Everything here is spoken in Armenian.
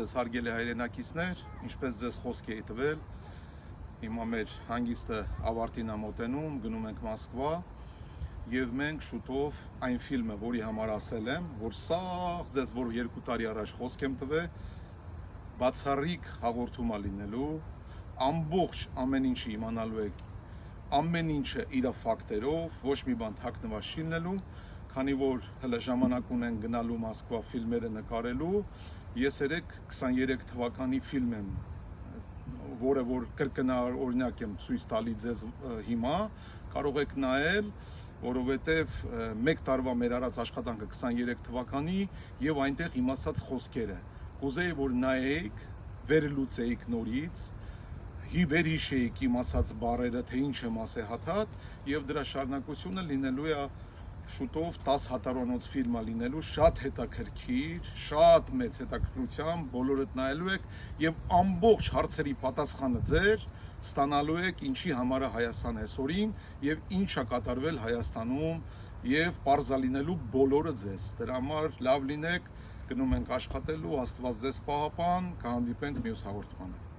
ձեզ հարգելի հայրենակիցներ, ինչպես ձեզ խոսք էի տվել, հիմա մեր հանգիստը ավարտին է մոտենում, գնում ենք Մոսկվա եւ մենք շուտով այն ֆիլմը, որի համար ասել եմ, որ սաղ ձեզ որ 2 տարի առաջ խոսք եմ տվել, բացառիկ հաղորդում է լինելու, ամբողջ ամեն ինչը իմանալու եք, ամեն ինչը իր ֆակտերով, ոչ մի բան թաքնված չի լինելու, քանի որ հələ ժամանակ ունեն գնալու Մոսկվա ֆիլմերը նկարելու, ես 23 թվականի ֆիլմ եմ, որը որ կրկնօրինակ եմ ցույց տալի ձեզ հիմա, կարող եք նայել, որովհետև մեկ տարվա մեր արած աշխատանքը 23 թվականի եւ այնտեղ իմացած խոսքերը, կուզեի որ նայեիք, վերլուծեիք նորից, վերհիշեիք իմացած բառերը, թե ինչ եմ ասել հաթաթ, եւ դրա շարունակությունը լինելու է շուտով 10 հատառանոց ֆիլմ է լինելու, շատ հետաքրքիր, շատ մեծ հետաքրքրությամբ, բոլորդ նայելու եք եւ ամբողջ հարցերի պատասխանը ձեր ստանալու եք ինչի համար է Հայաստան այսօրին եւ ինչ է կատարվել Հայաստանում եւ պարզալինելու բոլորը ձեզ։ Դրա համար լավ լինեք, գնում ենք աշխատելու, Աստված ձեզ պահապան, կհանդիպենք մյուս հաղորդմանը։